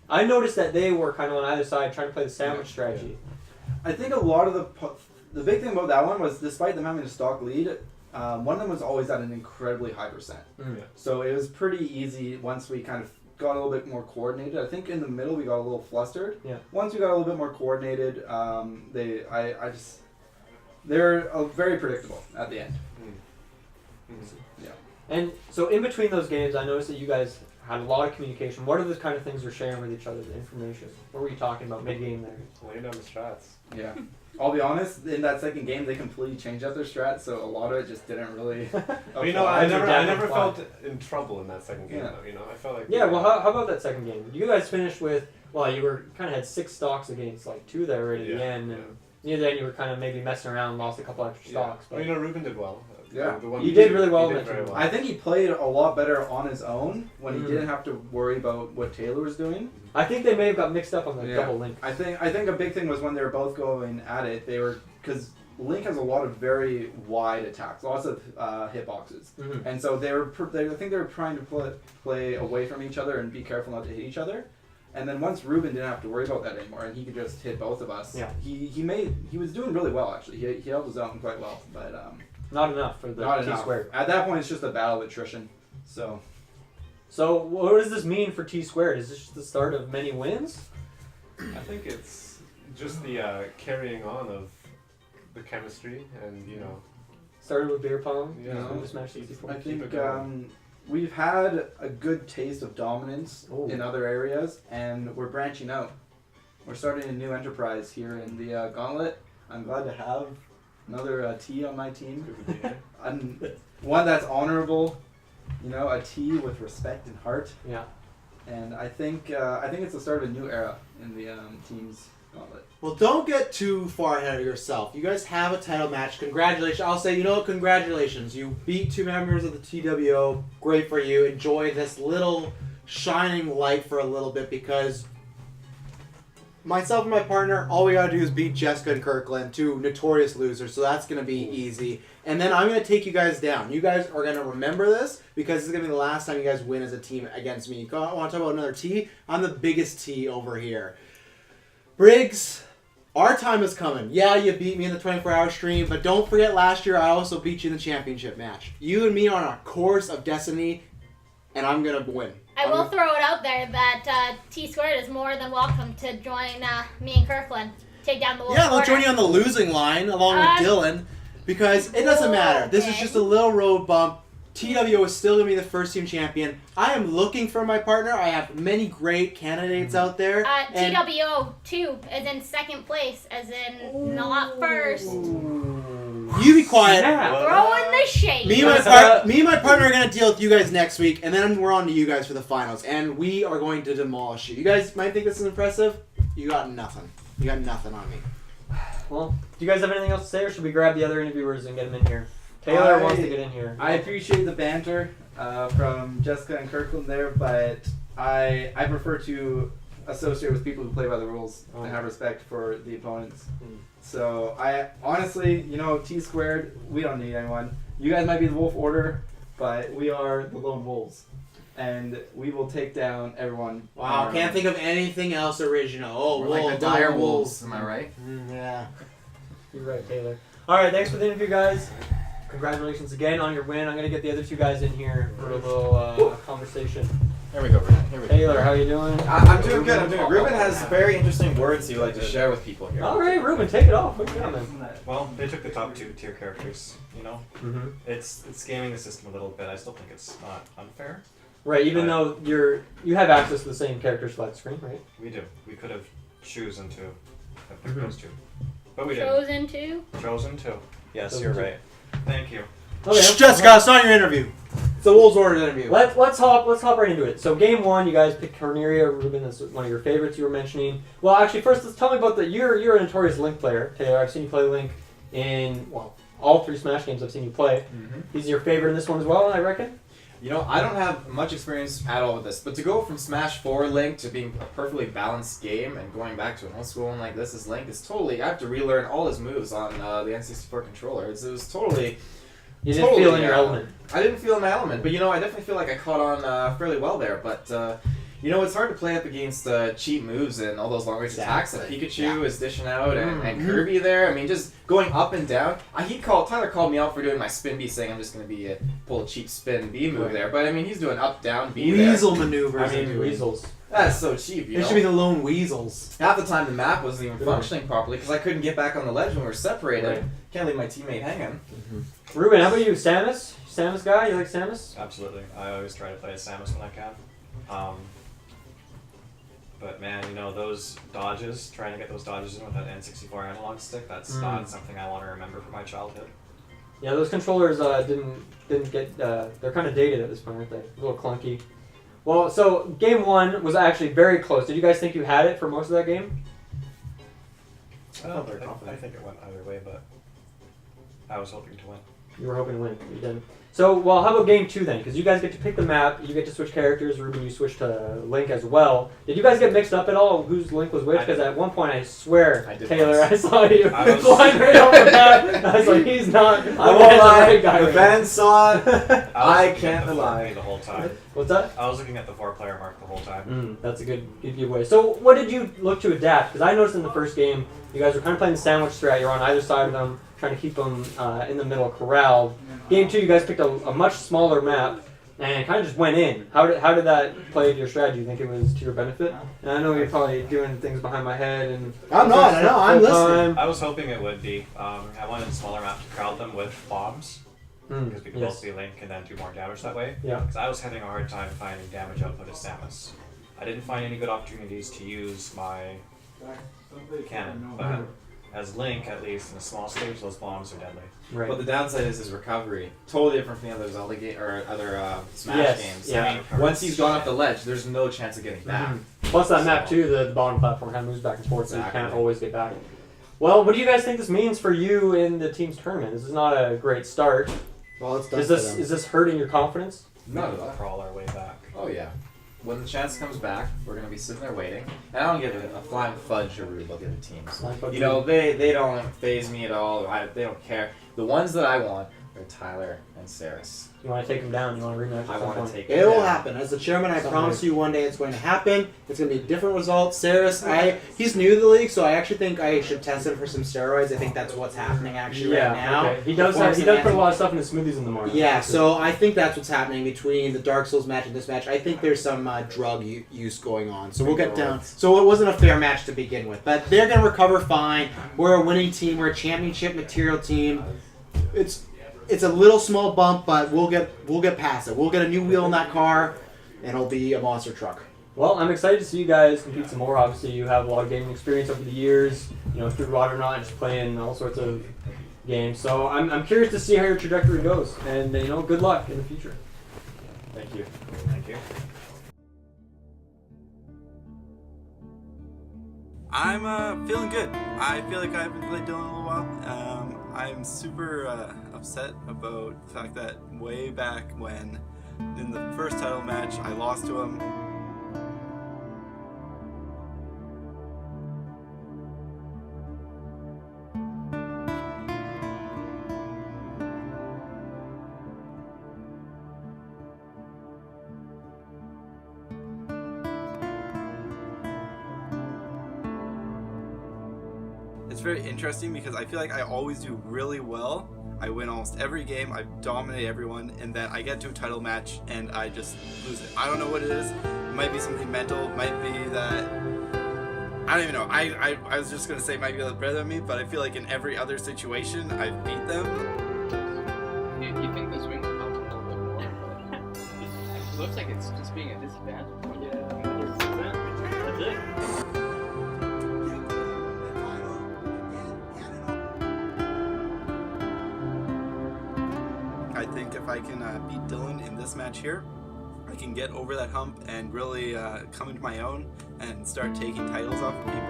I noticed that they were kind of on either side trying to play the sandwich strategy. I think a lot of the big thing about that one was, despite them having a stock lead, one of them was always at an incredibly high percent. So it was pretty easy once we kind of got a little bit more coordinated. I think in the middle we got a little flustered. Yeah. Once we got a little bit more coordinated, they're very predictable at the end. Yeah. And so in between those games, I noticed that you guys had a lot of communication. What are the kind of things you're sharing with each other, the information? What were you talking about mid-game there? Laying down the strats. Yeah. I'll be honest, in that second game, they completely changed up their strats, so a lot of it just didn't really You know, I never felt in trouble in that second game, though, you know? I felt like... Yeah, well, how about that second game? You guys finished with, well, you were kind of had 6 stocks against, like, 2 there right at the end, and near the end you were kind of maybe messing around, lost a couple extra stocks. But well, you know, Ruben did well. Yeah, he did really well. I think he played a lot better on his own when he didn't have to worry about what Taylor was doing. I think they may have got mixed up on the double link. I think a big thing was when they were both going at it. They were, because Link has a lot of very wide attacks, lots of hitboxes, and so I think they were trying to play away from each other and be careful not to hit each other. And then once Ruben didn't have to worry about that anymore, and he could just hit both of us. Yeah. He was doing really well actually. He held his own quite well, but. Not enough for the TSquared. At that point, it's just a battle of attrition. So what does this mean for TSquared? Is this just the start of many wins? I think it's just the carrying on of the chemistry, and you know. Started with beer pong. Yeah. Smash 64. I think we've had a good taste of dominance in other areas, and we're branching out. We're starting a new enterprise here in the Gauntlet. I'm glad to have another T on my team. One that's honorable, you know, a T with respect and heart. Yeah. And I think it's the start of a new era in the team's Gauntlet. Well, don't get too far ahead of yourself. You guys have a title match. Congratulations. I'll say, congratulations. You beat 2 members of the TWO. Great for you. Enjoy this little shining light for a little bit, because myself and my partner, all we gotta do is beat Jessica and Kirkland, 2 notorious losers, so that's gonna be easy. And then I'm gonna take you guys down. You guys are gonna remember this, because this is gonna be the last time you guys win as a team against me. I wanna talk about another T? I'm the biggest T over here. Briggs, our time is coming. Yeah, you beat me in the 24-hour stream, but don't forget last year I also beat you in the championship match. You and me are on a course of destiny, and I'm gonna win. I will throw it out there that TSquared is more than welcome to join me and Kirkland. Take down the wolf. Yeah, they'll join you on the losing line along with Dylan, because it doesn't matter. This is just a little road bump. TWO is still going to be the first team champion. I am looking for my partner. I have many great candidates out there. TWO 2 is in second place, as in not first. You be quiet. Throw in the shade. Me and my partner are going to deal with you guys next week, and then we're on to you guys for the finals, and we are going to demolish you. You guys might think this is impressive. You got nothing. You got nothing on me. Well, do you guys have anything else to say, or should we grab the other interviewers and get them in here? Taylor wants to get in here. I appreciate the banter from Jessica and Kirkland there, but I prefer to associate with people who play by the rules and have respect for the opponents. So I honestly, TSquared, we don't need anyone. You guys might be the Wolf Order, but we are the Lone Wolves. And we will take down everyone. Wow, can't think of anything else original. Oh, We're like the dire wolves, am I right? Yeah. You're right, Taylor. Alright, thanks for the interview, guys. Congratulations again on your win. I'm going to get the other two guys in here for a little conversation. Here we go, Ruben. Here we go. Taylor, how you doing? I'm doing good. I'm doing good. Ruben has very interesting words he would like to share with people here. Alright, Ruben, take it off. What you got, man? Well, they took the top 2 tier characters, you know? Mm-hmm. It's gaming the system a little bit. I still think it's not unfair. Right, even though you have access to the same character select screen, right? We do. We could have chosen to have picked Mhm. those 2. But we didn't. Chosen to? Chosen to. Yes, Chosen you're to. right. Thank you. Okay, Jessica, it's not your interview. It's the Wolves Order interview. Let's hop right into it. So game 1, you guys picked Cornelia. Ruben, that's one of your favorites you were mentioning. Well, actually, first let's tell me about you're a notorious Link player, Taylor. I've seen you play Link in all 3 Smash games. I've seen you play. Mm-hmm. He's your favorite in this one as well, I reckon. I don't have much experience at all with this, but to go from Smash 4 Link to being a perfectly balanced game and going back to an old school one like this is Link is totally. I have to relearn all his moves on the N64 controller. It was totally. You didn't feel in your element. I didn't feel in my element, but I definitely feel like I caught on fairly well there. But it's hard to play up against cheap moves and all those long range attacks that Pikachu is dishing out and Kirby there. I mean, just going up and down. Tyler called me out for doing my spin B, saying I'm just going to pull a cheap spin B move there. But I mean, he's doing up down B there. Weasel maneuvers. Weasels. That's so cheap. It should be the lone weasels. Half the time the map wasn't even functioning properly because I couldn't get back on the ledge when we were separated. Right. Can't leave my teammate hanging. Ruben, how about you? Samus? Samus guy? You like Samus? Absolutely. I always try to play as Samus when I can. But man, those dodges, trying to get those dodges in with that N64 analog stick, that's not something I want to remember from my childhood. Yeah, those controllers didn't get. They're kind of dated at this point, aren't they? A little clunky. Well, so game 1 was actually very close. Did you guys think you had it for most of that game? I think it went either way, but I was hoping to win. You were hoping to win. You didn't. So, well, how about game 2 then? Because you guys get to pick the map. You get to switch characters. Ruben, you switched to Link as well. Did you guys get mixed up at all? Whose Link was which? Because at one point, I swear, Taylor, I saw you flying right over the map. I was like, he's not. I won't lie. Guy The fans saw it. I can't lie. The whole time. What's that? I was looking at the 4-player mark the whole time. That's a good giveaway. So, what did you look to adapt? Because I noticed in the first game, you guys were kind of playing the sandwich strat. You're on either side of them, trying to keep them in the middle, corralled. Game 2, you guys picked a much smaller map and kind of just went in. How did that play to your strategy? You think it was to your benefit? And I know you're probably doing things behind my head and. I'm not. I know. I'm listening. I was hoping it would be. I wanted a smaller map to crowd them with bombs. Because we could both see Link and then do more damage that way. Yeah. Because I was having a hard time finding damage output as Samus. I didn't find any good opportunities to use my cannon, but as Link, at least in a small stage, those bombs are deadly. Right. But the downside is his recovery. Totally different from the other Zelda other Smash games. Yeah. I mean, once he's gone off the ledge, there's no chance of getting back. Plus that map too, the bottom platform kind of moves back and forth, so you can't always get back. Well, what do you guys think this means for you in the team's tournament? This is not a great start. Well, it's done. Is this hurting your confidence? Not at all. Crawl our way back. Oh yeah. When the chance comes back, we're gonna be sitting there waiting. And I don't give a flying fudge or root about the other teams. They don't faze me at all. They don't care. The ones that I want are Tyler and Sarris. You want to take them down? You want to rematch? I want to take them It will down. happen. As the chairman, I promise you one day it's going to happen. It's going to be a different result. Sarris, he's new to the league, so I actually think I should test him for some steroids. I think that's what's happening right now. Okay. He does put a lot of stuff in his smoothies in the morning. Yeah, so I think that's what's happening between the Dark Souls match and this match. I think there's some drug use going on. So we'll get down. So it wasn't a fair match to begin with. But they're going to recover fine. We're a winning team. We're a championship material team. It's a little small bump, but we'll get past it. We'll get a new wheel in that car, and it'll be a monster truck. Well, I'm excited to see you guys compete some more. Obviously, you have a lot of gaming experience over the years, through Rotterdam, just playing all sorts of games. So I'm curious to see how your trajectory goes, and good luck in the future. Thank you. Thank you. I'm feeling good. I feel like I haven't played Dylan in a little while. I'm super upset about the fact that way back when, in the first title match, I lost to him. It's very interesting because I feel like I always do really well. I win almost every game, I dominate everyone, and then I get to a title match and I just lose it. I don't know what it is. It might be something mental, it might be that... I don't even know. I was just going to say it might be a little better than me, but I feel like in every other situation, I beat them. You think this win will help a little bit more, but it looks like it's just being a disadvantage. Yeah, that's it. I think if I can beat Dylan in this match here, I can get over that hump and really come into my own and start taking titles off of people.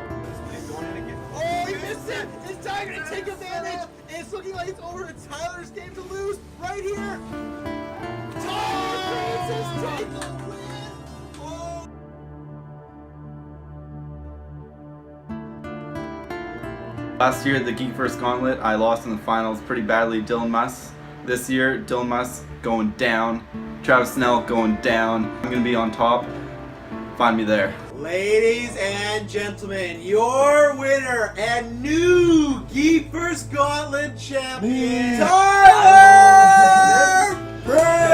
Oh, he missed it! It's Tiger to take advantage! And it's looking like it's over. It's Tyler's game to lose right here! Tyler Francis take the win! Oh. Last year at the GeekVerse Gauntlet, I lost in the finals pretty badly, Dylan Muss. This year, Dylan Muss going down, Travis Snell going down. I'm gonna be on top. Find me there. Ladies and gentlemen, your winner and new GeekVerse Gauntlet champion, Tyler Briggs!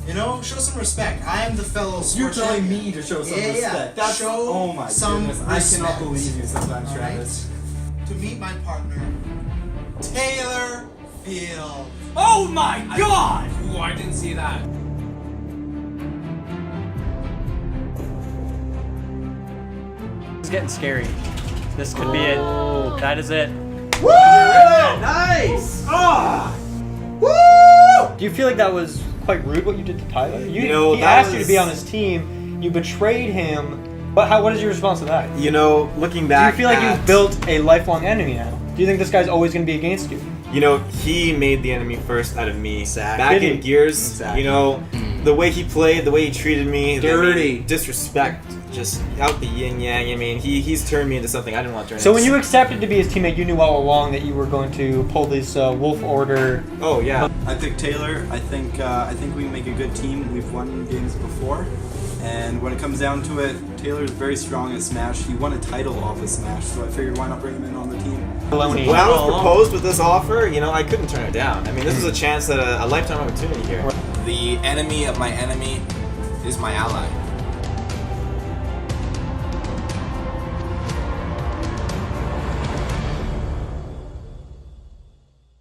You know, show some respect. I am the fellow sports You're telling champion. me to show some Yeah, yeah. respect. That's, Show oh my some goodness. I respect. cannot believe you sometimes, All Travis. right. To meet my partner, Taylor Field. Oh my god! Ooh, I didn't see that. It's getting scary. This could be it. That is it. Woo! Nice! Ah! Woo! Do you feel like that was quite rude what you did to Tyler? You know, he that asked you to was- be on his team. You betrayed him. But what is your response to that? You know, looking Do you back, feel like you've built a lifelong enemy now? Do you think this guy's always going to be against you? You know, he made the enemy first out of me. Exactly. Back Did in he? Gears, Exactly. you know, the way he played, the way he treated me, Dirty. the disrespect, just out the yin yang. I mean, he's turned me into something I didn't want to turn So into. when you accepted to be his teammate, you knew all along that you were going to pull this Wolf Order. Oh yeah. I picked Taylor. I think we make a good team. We've won games before, and when it comes down to it, Taylor is very strong at Smash. He won a title off of Smash, so I figured why not bring him in on the team. Baloney. When I was proposed with this offer, you know, I couldn't turn it down. I mean, this was a chance at a lifetime opportunity here. The enemy of my enemy is my ally.